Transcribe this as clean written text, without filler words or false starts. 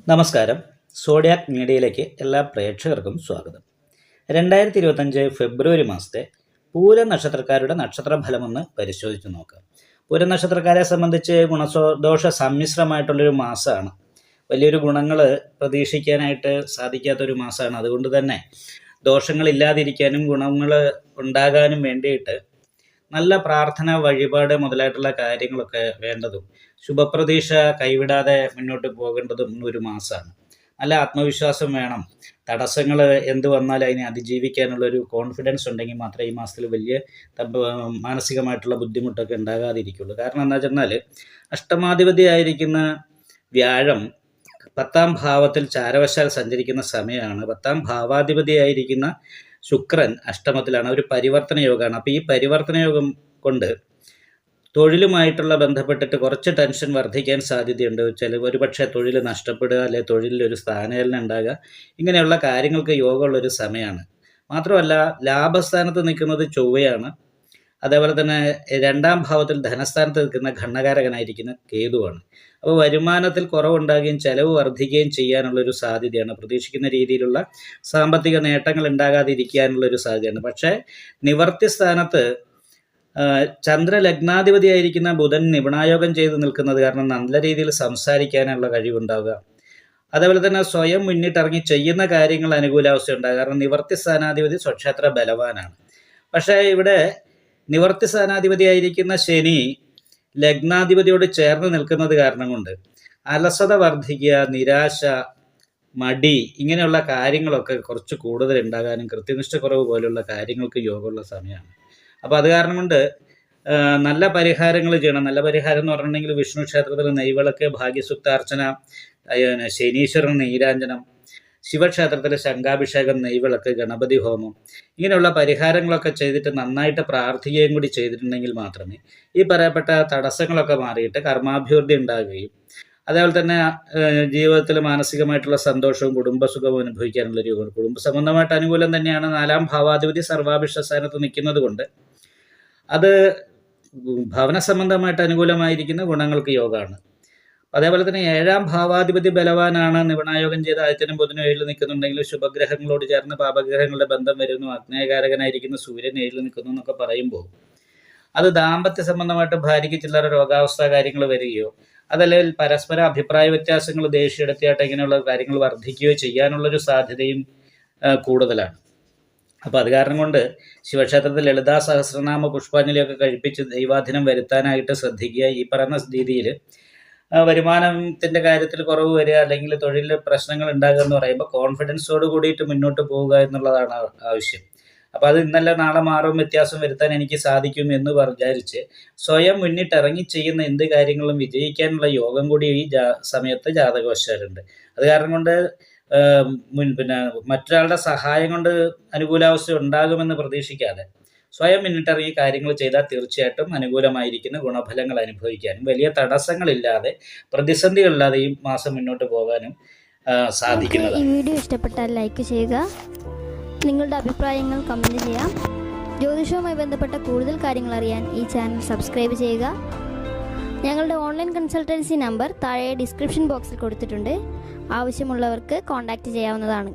നമസ്കാരം. സോഡിയാക് മീഡിയയിലേക്ക് എല്ലാ പ്രേക്ഷകർക്കും സ്വാഗതം. 2025 ഫെബ്രുവരി മാസത്തെ പൂര നക്ഷത്രക്കാരുടെ നക്ഷത്രഫലമൊന്ന് പരിശോധിച്ച് നോക്കാം. പൂര നക്ഷത്രക്കാരെ സംബന്ധിച്ച് ഗുണദോഷ സമ്മിശ്രമായിട്ടുള്ളൊരു മാസമാണ്. വലിയൊരു ഗുണങ്ങൾ പ്രതീക്ഷിക്കാനായിട്ട് സാധിക്കാത്തൊരു മാസമാണ്. അതുകൊണ്ട് തന്നെ ദോഷങ്ങളില്ലാതിരിക്കാനും ഗുണങ്ങൾ ഉണ്ടാകാനും വേണ്ടിയിട്ട് നല്ല പ്രാർത്ഥന, വഴിപാട് മുതലായിട്ടുള്ള കാര്യങ്ങളൊക്കെ വേണ്ടതും ശുഭപ്രതീക്ഷ കൈവിടാതെ മുന്നോട്ട് പോകേണ്ടതും ഒരു മാസമാണ്. നല്ല ആത്മവിശ്വാസം വേണം. തടസ്സങ്ങൾ എന്ത് വന്നാലും അതിനെ അതിജീവിക്കാനുള്ളൊരു കോൺഫിഡൻസ് ഉണ്ടെങ്കിൽ മാത്രമേ ഈ മാസത്തിൽ വലിയ മാനസികമായിട്ടുള്ള ബുദ്ധിമുട്ടൊക്കെ ഉണ്ടാകാതിരിക്കുള്ളൂ. കാരണം എന്താ വെച്ചാൽ അഷ്ടമാധിപതിയായിരിക്കുന്ന വ്യാഴം 10ാം ഭാവത്തിൽ ചാരവശാൽ സഞ്ചരിക്കുന്ന സമയമാണ്. 10ാം ഭാവാധിപതിയായിരിക്കുന്ന ശുക്രൻ അഷ്ടമത്തിലാണ്. ഒരു പരിവർത്തന യോഗമാണ്. അപ്പോൾ ഈ പരിവർത്തന യോഗം കൊണ്ട് തൊഴിലുമായിട്ടുള്ള ബന്ധപ്പെട്ടിട്ട് കുറച്ച് ടെൻഷൻ വർദ്ധിക്കാൻ സാധ്യതയുണ്ട്. ഒരുപക്ഷെ തൊഴിൽ നഷ്ടപ്പെടുക, അല്ലെങ്കിൽ തൊഴിലിൽ ഒരു സ്ഥാനചലനം ഉണ്ടാകുക, ഇങ്ങനെയുള്ള കാര്യങ്ങൾക്ക് യോഗമുള്ളൊരു സമയമാണ്. മാത്രമല്ല ലാഭസ്ഥാനത്ത് നിൽക്കുന്നത് ചൊവ്വയാണ്. അതേപോലെ തന്നെ 2ാം ഭാവത്തിൽ ധനസ്ഥാനത്ത് നിൽക്കുന്ന ഘണ്ണകാരകനായിരിക്കുന്ന കേതുവാണ്. അപ്പോൾ വരുമാനത്തിൽ കുറവുണ്ടാകുകയും ചെലവ് വർദ്ധിക്കുകയും ചെയ്യാനുള്ളൊരു സാധ്യതയാണ്. പ്രതീക്ഷിക്കുന്ന രീതിയിലുള്ള സാമ്പത്തിക നേട്ടങ്ങൾ ഉണ്ടാകാതിരിക്കാനുള്ളൊരു സാധ്യതയാണ്. പക്ഷേ നിവർത്തി സ്ഥാനത്ത് ചന്ദ്രലഗ്നാധിപതിയായിരിക്കുന്ന ബുധൻ നിപുണായോഗം ചെയ്ത് നിൽക്കുന്നത് കാരണം നല്ല രീതിയിൽ സംസാരിക്കാനുള്ള കഴിവുണ്ടാവുക, അതേപോലെ തന്നെ സ്വയം മുന്നിട്ടിറങ്ങി ചെയ്യുന്ന കാര്യങ്ങൾ അനുകൂലാവസ്ഥ ഉണ്ടാകുക. കാരണം നിവർത്തി സ്ഥാനാധിപതി സ്വക്ഷേത്ര ബലവാനാണ്. പക്ഷേ ഇവിടെ നിവർത്തി സ്ഥാനാധിപതിയായിരിക്കുന്ന ശനി ലഗ്നാധിപതിയോട് ചേർന്ന് നിൽക്കുന്നത് കാരണം കൊണ്ട് അലസത വർദ്ധിക്കുക, നിരാശ, മടി, ഇങ്ങനെയുള്ള കാര്യങ്ങളൊക്കെ കുറച്ച് കൂടുതൽ ഉണ്ടാകാനും കൃത്യനിഷ്ഠക്കുറവ് പോലുള്ള കാര്യങ്ങൾക്ക് യോഗമുള്ള സമയമാണ്. അപ്പോൾ അത് കാരണം കൊണ്ട് നല്ല പരിഹാരങ്ങൾ ചെയ്യണം. നല്ല പരിഹാരം എന്ന് പറഞ്ഞിട്ടുണ്ടെങ്കിൽ വിഷ്ണു ക്ഷേത്രത്തിൽ നെയ്വിളക്ക്, ഭാഗ്യസുക്താർച്ചന, ശനീശ്വരൻ നീരാഞ്ജനം, ശിവക്ഷേത്രത്തിൽ ശംഖാഭിഷേകം, നെയ്വിളക്ക്, ഗണപതി ഹോമം, ഇങ്ങനെയുള്ള പരിഹാരങ്ങളൊക്കെ ചെയ്തിട്ട് നന്നായിട്ട് പ്രാർത്ഥിക്കുകയും കൂടി ചെയ്തിട്ടുണ്ടെങ്കിൽ മാത്രമേ ഈ പറയപ്പെട്ട തടസ്സങ്ങളൊക്കെ മാറിയിട്ട് കർമാഭിവൃദ്ധി ഉണ്ടാകുകയും അതേപോലെ തന്നെ ജീവിതത്തിൽ മാനസികമായിട്ടുള്ള സന്തോഷവും കുടുംബസുഖവും അനുഭവിക്കാനുള്ളൊരു യോഗം. കുടുംബ സംബന്ധമായിട്ട് അനുകൂലം തന്നെയാണ്. 4ാം ഭാവാധിപതി സർവാഭിഷ്ട സ്ഥാനത്ത് നിൽക്കുന്നത് കൊണ്ട് അത് ഭവന സംബന്ധമായിട്ട് അനുകൂലമായിരിക്കുന്ന ഗുണങ്ങൾക്ക് യോഗമാണ്. അതേപോലെ തന്നെ 7ാം ഭാവാധിപതി ബലവാനാണ്. നിപുണായോഗം ചെയ്ത് ആദിത്യനും ബുധനും 7ൽ നിൽക്കുന്നുണ്ടെങ്കിൽ ശുഭഗ്രഹങ്ങളോട് ചേർന്ന് പാപഗ്രഹങ്ങളുടെ ബന്ധം വരുന്നു. അഗ്നേയകാരകനായിരിക്കുന്ന സൂര്യൻ 7ൽ നിൽക്കുന്നു എന്നൊക്കെ പറയുമ്പോൾ അത് ദാമ്പത്യ സംബന്ധമായിട്ട് ഭാര്യയ്ക്ക് ചില്ലറ രോഗാവസ്ഥ കാര്യങ്ങൾ വരികയോ അതല്ലെങ്കിൽ പരസ്പര അഭിപ്രായ വ്യത്യാസങ്ങൾ ദേഷ്യപ്പെടുത്തിയായിട്ട് ഇങ്ങനെയുള്ള കാര്യങ്ങൾ വർദ്ധിക്കുകയോ ചെയ്യാനുള്ളൊരു സാധ്യതയും കൂടുതലാണ്. അപ്പോൾ അത് കാരണം കൊണ്ട് ശിവക്ഷേത്രത്തിൽ ലളിതാ സഹസ്രനാമ പുഷ്പാഞ്ജലിയൊക്കെ കഴിപ്പിച്ച് ദൈവാധീനം വരുത്താനായിട്ട് ശ്രദ്ധിക്കുക. ഈ പറയുന്ന രീതിയിൽ വരുമാനത്തിൻ്റെ കാര്യത്തിൽ കുറവ് വരിക, അല്ലെങ്കിൽ തൊഴിലിൽ പ്രശ്നങ്ങൾ ഉണ്ടാകുക എന്ന് പറയുമ്പോൾ കോൺഫിഡൻസോട് കൂടിയിട്ട് മുന്നോട്ട് പോവുക എന്നുള്ളതാണ് ആവശ്യം. അപ്പോൾ അത് ഇന്നല്ല നാളെ മാറും, വ്യത്യാസം വരുത്താൻ എനിക്ക് സാധിക്കും എന്ന് വിചാരിച്ച് സ്വയം മുന്നിട്ടിറങ്ങി ചെയ്യുന്ന എന്ത് കാര്യങ്ങളും വിജയിക്കാനുള്ള യോഗം കൂടി ഈ സമയത്ത് ജാതകവശാലുണ്ട്. അത് കാരണം കൊണ്ട് മറ്റൊരാളുടെ സഹായം കൊണ്ട് അനുകൂലാവസ്ഥ ഉണ്ടാകുമെന്ന് പ്രതീക്ഷിക്കാതെ സ്വയം മുന്നിട്ടിറങ്ങി കാര്യങ്ങൾ ചെയ്താൽ തീർച്ചയായിട്ടും അനുകൂലമായിരിക്കുന്ന ഗുണഫലങ്ങൾ അനുഭവിക്കാനും വലിയ തടസ്സങ്ങളില്ലാതെ പ്രതിസന്ധികളില്ലാതെ ഈ മാസം മുന്നോട്ട് പോകാനും സാധിക്കുന്നതാണ്. ഈ വീഡിയോ ഇഷ്ടപ്പെട്ടാൽ ലൈക്ക് ചെയ്യുക, നിങ്ങളുടെ അഭിപ്രായങ്ങൾ കമൻറ്റ് ചെയ്യാം. ജ്യോതിഷവുമായി ബന്ധപ്പെട്ട കൂടുതൽ കാര്യങ്ങൾ അറിയാൻ ഈ ചാനൽ സബ്സ്ക്രൈബ് ചെയ്യുക. ഞങ്ങളുടെ ഓൺലൈൻ കൺസൾട്ടൻസി നമ്പർ താഴെ ഡിസ്ക്രിപ്ഷൻ ബോക്സിൽ കൊടുത്തിട്ടുണ്ട്. ആവശ്യമുള്ളവർക്ക് കോൺടാക്റ്റ് ചെയ്യാവുന്നതാണ്.